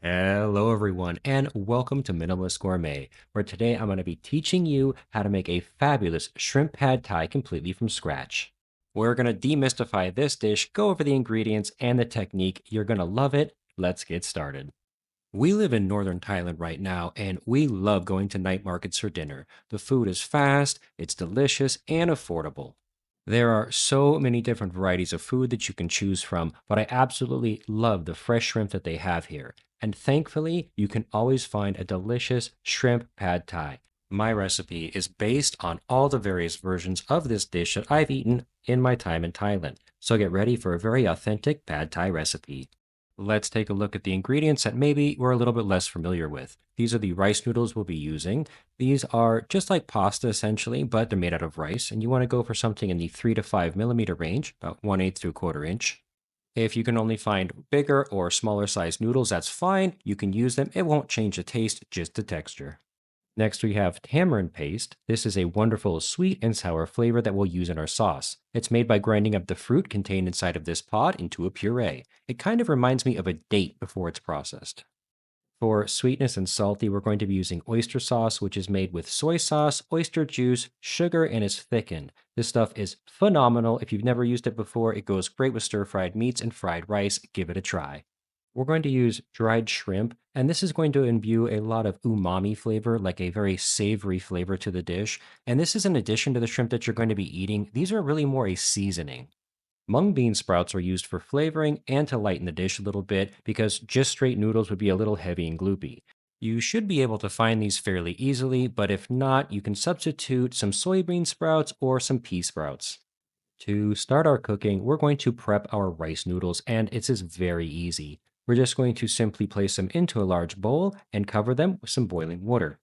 Hello, everyone, and welcome to Minimalist Gourmet, where today I'm going to be teaching you how to make a fabulous shrimp pad thai completely from scratch. We're going to demystify this dish, go over the ingredients and the technique. You're going to love it. Let's get started. We live in northern Thailand right now, and we love going to night markets for dinner. The food is fast, it's delicious, and affordable. There are so many different varieties of food that you can choose from, but I absolutely love the fresh shrimp that they have here. And thankfully, you can always find a delicious shrimp pad thai. My recipe is based on all the various versions of this dish that I've eaten in my time in Thailand. So get ready for a very authentic pad thai recipe. Let's take a look at the ingredients that maybe we're a little bit less familiar with. These are the rice noodles we'll be using. These are just like pasta essentially, but they're made out of rice, and you want to go for something in the 3 to 5 millimeter range, about 1/8 to a quarter inch. If you can only find bigger or smaller sized noodles, that's fine. You can use them. It won't change the taste, just the texture. Next, we have tamarind paste. This is a wonderful sweet and sour flavor that we'll use in our sauce. It's made by grinding up the fruit contained inside of this pod into a puree. It kind of reminds me of a date before it's processed. For sweetness and salty, we're going to be using oyster sauce, which is made with soy sauce, oyster juice, sugar, and is thickened. This stuff is phenomenal. If you've never used it before, it goes great with stir fried meats and fried rice. Give it a try. We're going to use dried shrimp, and this is going to imbue a lot of umami flavor, like a very savory flavor to the dish. And this is in addition to the shrimp that you're going to be eating. These are really more a seasoning. Mung bean sprouts are used for flavoring and to lighten the dish a little bit because just straight noodles would be a little heavy and gloopy. You should be able to find these fairly easily, but if not, you can substitute some soybean sprouts or some pea sprouts. To start our cooking, we're going to prep our rice noodles, and it's just very easy. We're just going to simply place them into a large bowl and cover them with some boiling water.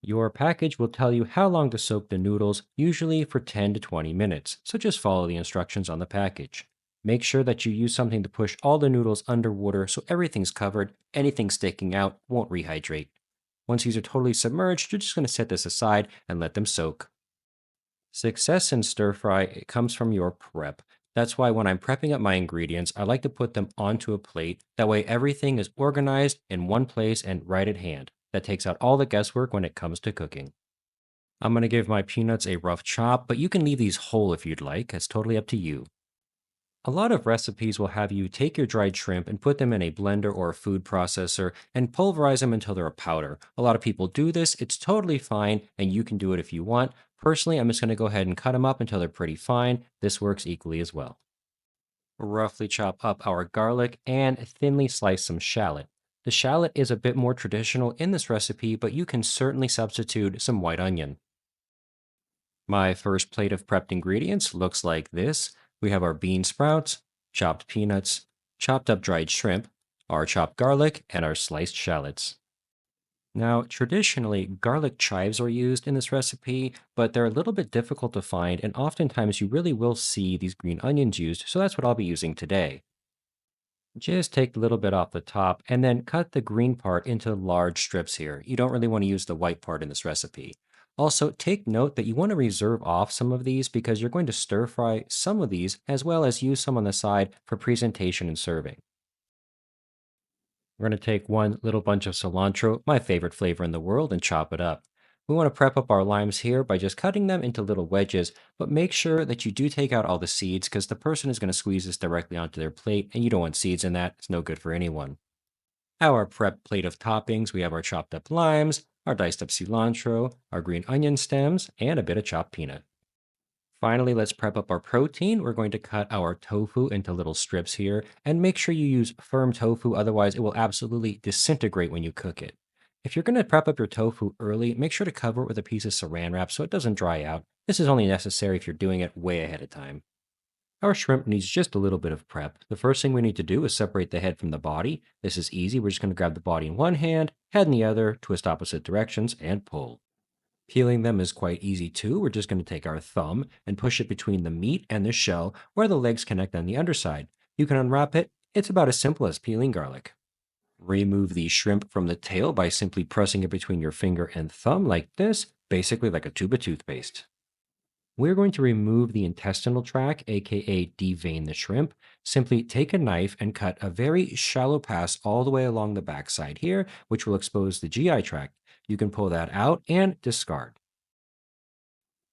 Your package will tell you how long to soak the noodles, usually for 10 to 20 minutes, so just follow the instructions on the package. Make sure that you use something to push all the noodles underwater so everything's covered, anything sticking out won't rehydrate. Once these are totally submerged, you're just going to set this aside and let them soak. Success in stir fry comes from your prep. That's why when I'm prepping up my ingredients, I like to put them onto a plate. That way, everything is organized in one place and right at hand. That takes out all the guesswork when it comes to cooking. I'm going to give my peanuts a rough chop, but you can leave these whole if you'd like. It's totally up to you. A lot of recipes will have you take your dried shrimp and put them in a blender or a food processor and pulverize them until they're a powder. A lot of people do this. It's totally fine, and you can do it if you want. Personally, I'm just going to go ahead and cut them up until they're pretty fine. This works equally as well. Roughly chop up our garlic and thinly slice some shallot. The shallot is a bit more traditional in this recipe, but you can certainly substitute some white onion. My first plate of prepped ingredients looks like this. We have our bean sprouts, chopped peanuts, chopped up dried shrimp, our chopped garlic, and our sliced shallots. Now, traditionally, garlic chives are used in this recipe, but they're a little bit difficult to find, and oftentimes you really will see these green onions used, so that's what I'll be using today. Just take a little bit off the top and then cut the green part into large strips here. You don't really want to use the white part in this recipe. Also, take note that you want to reserve off some of these because you're going to stir fry some of these as well as use some on the side for presentation and serving. We're going to take one little bunch of cilantro, my favorite flavor in the world, and chop it up. We want to prep up our limes here by just cutting them into little wedges, but make sure that you do take out all the seeds because the person is going to squeeze this directly onto their plate, and you don't want seeds in that. It's no good for anyone. Our prep plate of toppings, we have our chopped up limes, our diced up cilantro, our green onion stems, and a bit of chopped peanut. Finally, let's prep up our protein. We're going to cut our tofu into little strips here and make sure you use firm tofu, otherwise, it will absolutely disintegrate when you cook it. If you're going to prep up your tofu early, make sure to cover it with a piece of saran wrap so it doesn't dry out. This is only necessary if you're doing it way ahead of time. Our shrimp needs just a little bit of prep. The first thing we need to do is separate the head from the body. This is easy. We're just going to grab the body in one hand, head in the other, twist opposite directions, and pull. Peeling them is quite easy too. We're just going to take our thumb and push it between the meat and the shell where the legs connect on the underside. You can unwrap it. It's about as simple as peeling garlic. Remove the shrimp from the tail by simply pressing it between your finger and thumb like this, basically like a tube of toothpaste. We're going to remove the intestinal tract, aka devein the shrimp. Simply take a knife and cut a very shallow pass all the way along the backside here, which will expose the GI tract. You can pull that out and discard.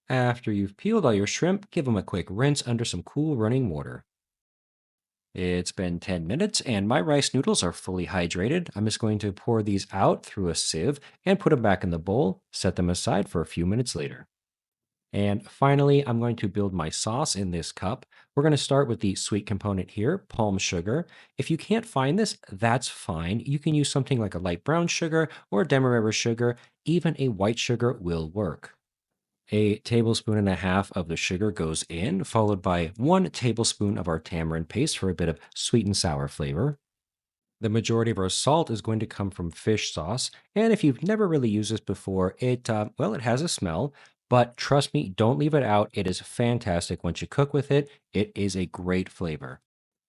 After you've peeled all your shrimp, give them a quick rinse under some cool running water. It's been 10 minutes and my rice noodles are fully hydrated. I'm just going to pour these out through a sieve and put them back in the bowl, set them aside for a few minutes later. And finally, I'm going to build my sauce in this cup. We're going to start with the sweet component here, palm sugar. If you can't find this, that's fine. You can use something like a light brown sugar or demerara sugar. Even a white sugar will work. A tablespoon and a half of the sugar goes in, followed by 1 tablespoon of our tamarind paste for a bit of sweet and sour flavor. The majority of our salt is going to come from fish sauce, and if you've never really used this before, well, it has a smell, but trust me, don't leave it out. It is fantastic once you cook with it. It is a great flavor.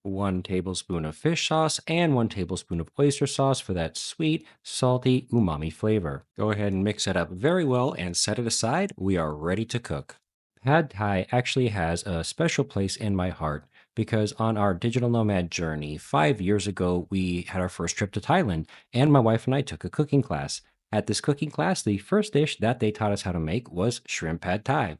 1 tablespoon of fish sauce and 1 tablespoon of oyster sauce for that sweet, salty, umami flavor. Go ahead and mix it up very well and set it aside. We are ready to cook. Pad Thai actually has a special place in my heart because on our digital nomad journey 5 years ago, we had our first trip to Thailand, and my wife and I took a cooking class. At this cooking class, the first dish that they taught us how to make was shrimp pad thai.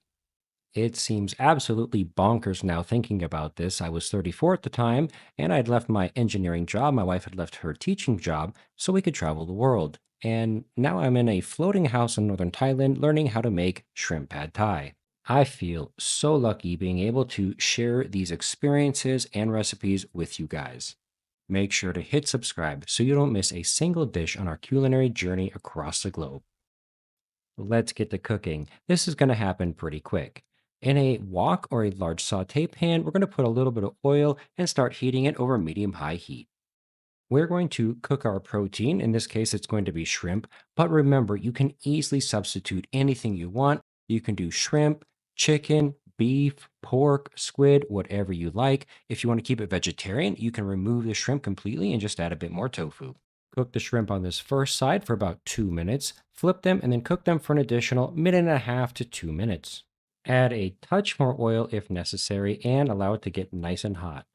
It seems absolutely bonkers now thinking about this. I was 34 at the time, and I had left my engineering job. My wife had left her teaching job so we could travel the world. And now I'm in a floating house in northern Thailand learning how to make shrimp pad thai. I feel so lucky being able to share these experiences and recipes with you guys. Make sure to hit subscribe so you don't miss a single dish on our culinary journey across the globe. Let's get to cooking. This is going to happen pretty quick. In a wok or a large saute pan, we're going to put a little bit of oil and start heating it over medium high heat. We're going to cook our protein. In this case, it's going to be shrimp. But remember, you can easily substitute anything you want. You can do shrimp, chicken, beef, pork, squid, whatever you like. If you want to keep it vegetarian, you can remove the shrimp completely and just add a bit more tofu. Cook the shrimp on this first side for about 2 minutes, flip them, and then cook them for an additional minute and a half to 2 minutes. Add a touch more oil if necessary and allow it to get nice and hot.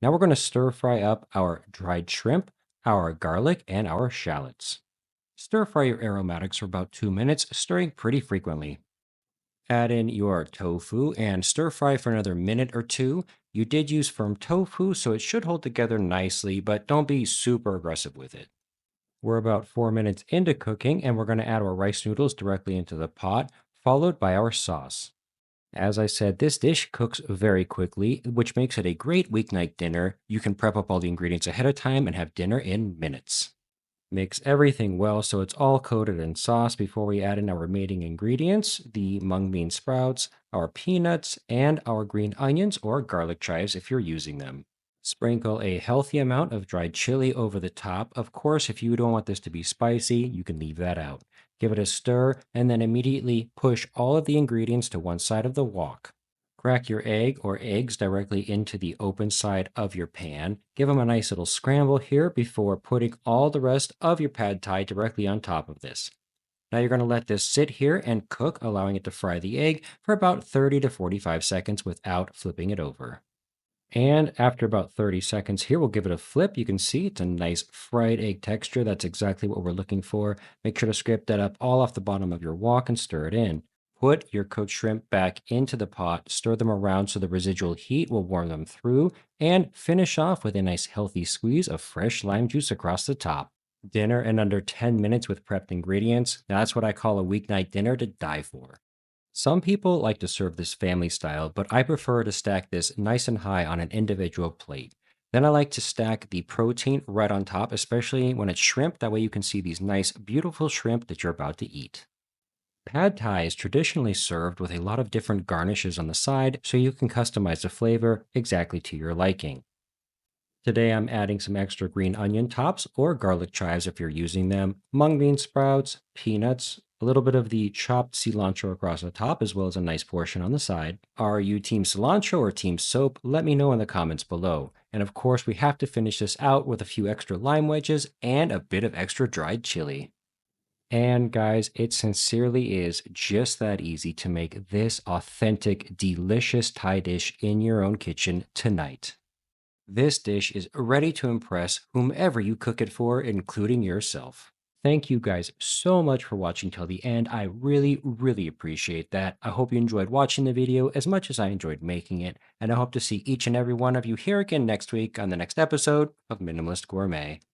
Now we're going to stir fry up our dried shrimp, our garlic, and our shallots. Stir fry your aromatics for about 2 minutes, stirring pretty frequently. Add in your tofu and stir fry for another minute or two. You did use firm tofu, so it should hold together nicely, but don't be super aggressive with it. We're about 4 minutes into cooking, and we're going to add our rice noodles directly into the pot, followed by our sauce. As I said, this dish cooks very quickly, which makes it a great weeknight dinner. You can prep up all the ingredients ahead of time and have dinner in minutes. Mix everything well so it's all coated in sauce before we add in our remaining ingredients, the mung bean sprouts, our peanuts, and our green onions or garlic chives if you're using them. Sprinkle a healthy amount of dried chili over the top. Of course, if you don't want this to be spicy, you can leave that out. Give it a stir and then immediately push all of the ingredients to one side of the wok. Crack your egg or eggs directly into the open side of your pan. Give them a nice little scramble here before putting all the rest of your pad thai directly on top of this. Now you're going to let this sit here and cook, allowing it to fry the egg for about 30 to 45 seconds without flipping it over. And after about 30 seconds here, we'll give it a flip. You can see it's a nice fried egg texture. That's exactly what we're looking for. Make sure to scrape that up all off the bottom of your wok and stir it in. Put your cooked shrimp back into the pot, stir them around so the residual heat will warm them through, and finish off with a nice healthy squeeze of fresh lime juice across the top. Dinner in under 10 minutes with prepped ingredients. That's what I call a weeknight dinner to die for. Some people like to serve this family style, but I prefer to stack this nice and high on an individual plate. Then I like to stack the protein right on top, especially when it's shrimp. That way you can see these nice, beautiful shrimp that you're about to eat. Pad Thai is traditionally served with a lot of different garnishes on the side, so you can customize the flavor exactly to your liking. Today I'm adding some extra green onion tops or garlic chives if you're using them, mung bean sprouts, peanuts, a little bit of the chopped cilantro across the top, as well as a nice portion on the side. Are you team cilantro or team soap? Let me know in the comments below. And of course, we have to finish this out with a few extra lime wedges and a bit of extra dried chili. And guys, it sincerely is just that easy to make this authentic, delicious Thai dish in your own kitchen tonight. This dish is ready to impress whomever you cook it for, including yourself. Thank you guys so much for watching till the end. I really, really appreciate that. I hope you enjoyed watching the video as much as I enjoyed making it, and I hope to see each and every one of you here again next week on the next episode of Minimalist Gourmet.